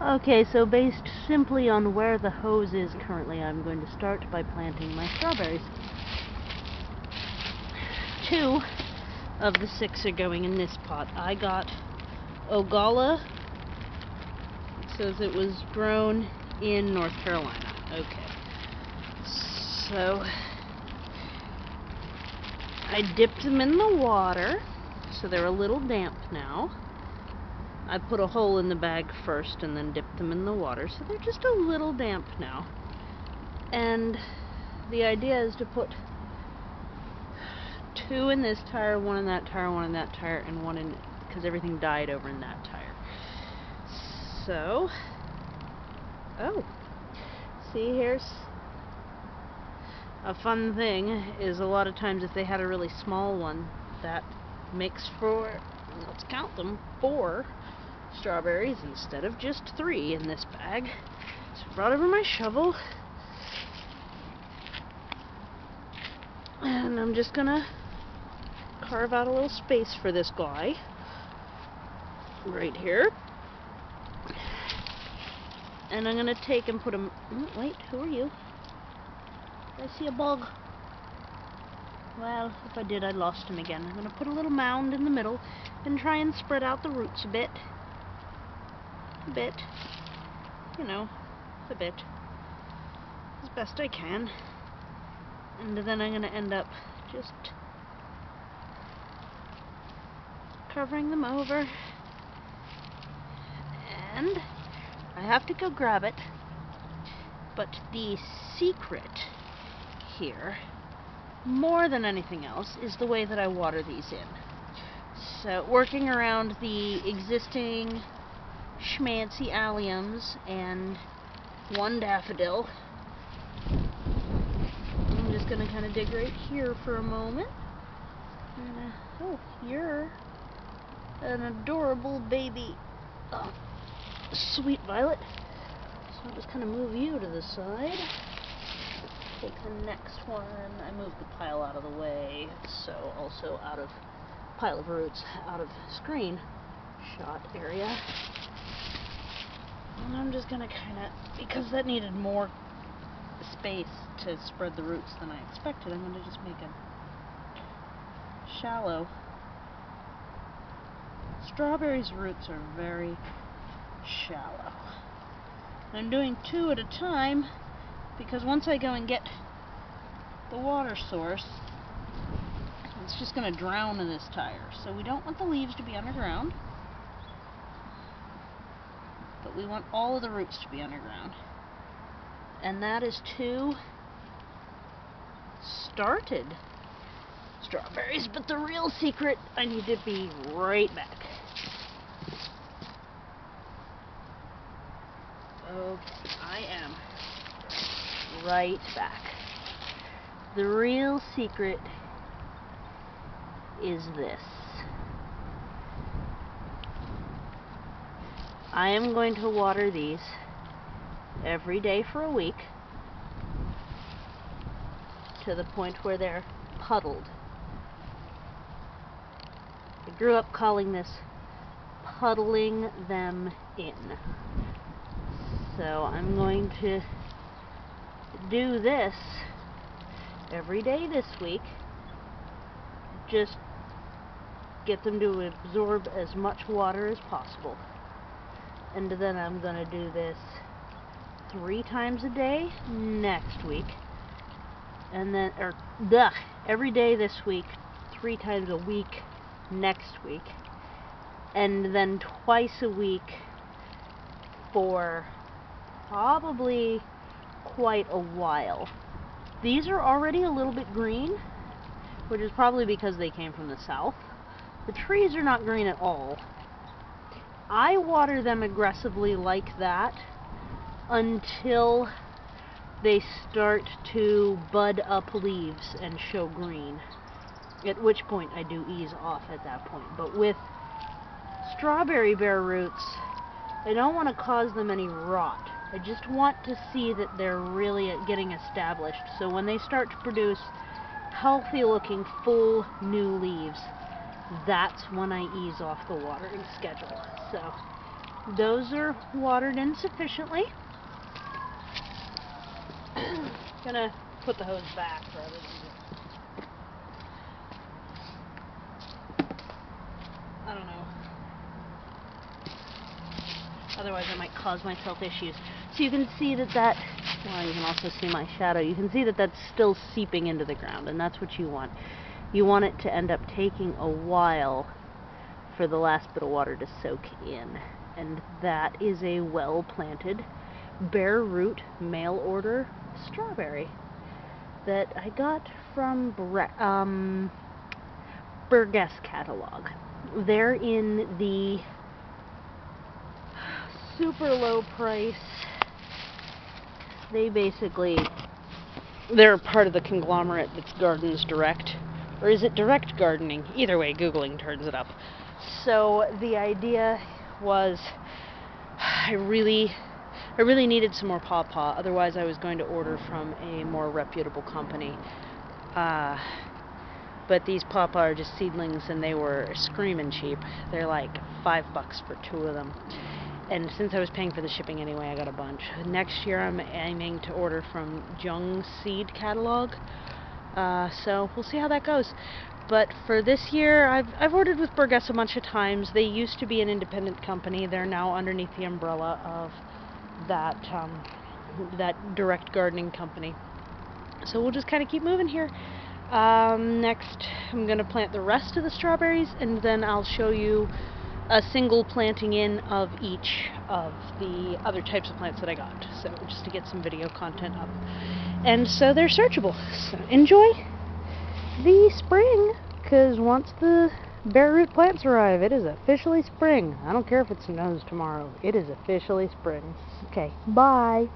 Okay, so based simply on where the hose is currently, I'm going to start by planting my strawberries. 2 of the 6 are going in this pot. I got Ogala. It says it was grown in North Carolina. Okay. So I dipped them in the water, so they're a little damp now. I put a hole in the bag first and then dipped them in the water, so they're just a little damp now. And the idea is to put 2 in this tire, 1 in that tire, 1 in that tire, and 1 in, because everything died over in that tire. So, oh, see, here's a fun thing, is a lot of times if they had a really small one, that makes for, let's count them, 4 strawberries instead of just 3 in this bag. So I brought over my shovel, and I'm just gonna carve out a little space for this guy right here, and I'm gonna take and put him, wait, who are you? I see a bug. Well, if I did, I lost him again. I'm gonna put a little mound in the middle and try and spread out the roots a bit. You know, a bit, as best I can. And then I'm gonna end up just covering them over. And I have to go grab it, but the secret here, more than anything else, is the way that I water these in. So, working around the existing schmancy alliums and 1 daffodil, I'm just gonna kind of dig right here for a moment. And, oh, you're an adorable baby, sweet violet. So I'll just kind of move you to the side. Take the next one. I moved the pile out of the way, so also out of pile of roots, out of screen shot area. And I'm just gonna kind of, because that needed more space to spread the roots than I expected, I'm gonna just make a shallow. Strawberries' roots are very shallow. I'm doing 2 at a time because once I go and get the water source, it's just going to drown in this tire. So we don't want the leaves to be underground, but we want all of the roots to be underground. And that is 2 started strawberries, but the real secret, I need to be right back. Okay, I am right back. The real secret is this. I am going to water these every day for a week to the point where they're puddled. I grew up calling this puddling them in. So I'm going to do this every day this week. Just get them to absorb as much water as possible. And then I'm going to do this 3 times a day next week. And then, every day this week, 3 times a week next week. And then twice a week for probably quite a while. These are already a little bit green, which is probably because they came from the south. The trees are not green at all. I water them aggressively like that until they start to bud up leaves and show green, at which point I do ease off at that point. But with strawberry bare roots, I don't want to cause them any rot. I just want to see that they're really getting established. So when they start to produce healthy looking full new leaves, that's when I ease off the watering schedule. So Those are watered in sufficiently. Gonna put the hose back rather than just, I don't know. Otherwise I might cause myself issues. So you can see that well, you can also see my shadow. You can see that that's still seeping into the ground, and that's what you want. You want it to end up taking a while for the last bit of water to soak in. And that is a well-planted bare root mail order strawberry that I got from Burgess catalog. They're in the super low price. They're part of the conglomerate that's Gardens Direct. Or is it Direct Gardening? Either way, Googling turns it up. So the idea was I really needed some more pawpaw, otherwise I was going to order from a more reputable company. But these pawpaw are just seedlings, and they were screaming cheap. They're like $5 for 2 of them. And since I was paying for the shipping anyway, I got a bunch. Next year I'm aiming to order from Jung Seed catalog. So we'll see how that goes. But for this year, I've ordered with Burgess a bunch of times. They used to be an independent company. They're now underneath the umbrella of that direct gardening company. So we'll just kind of keep moving here. Next, I'm going to plant the rest of the strawberries, and then I'll show you a single planting in of each of the other types of plants that I got. So just to get some video content up. And so they're searchable. So enjoy the spring, because once the bare root plants arrive, it is officially spring. I don't care if it snows tomorrow. It is officially spring. Okay, bye.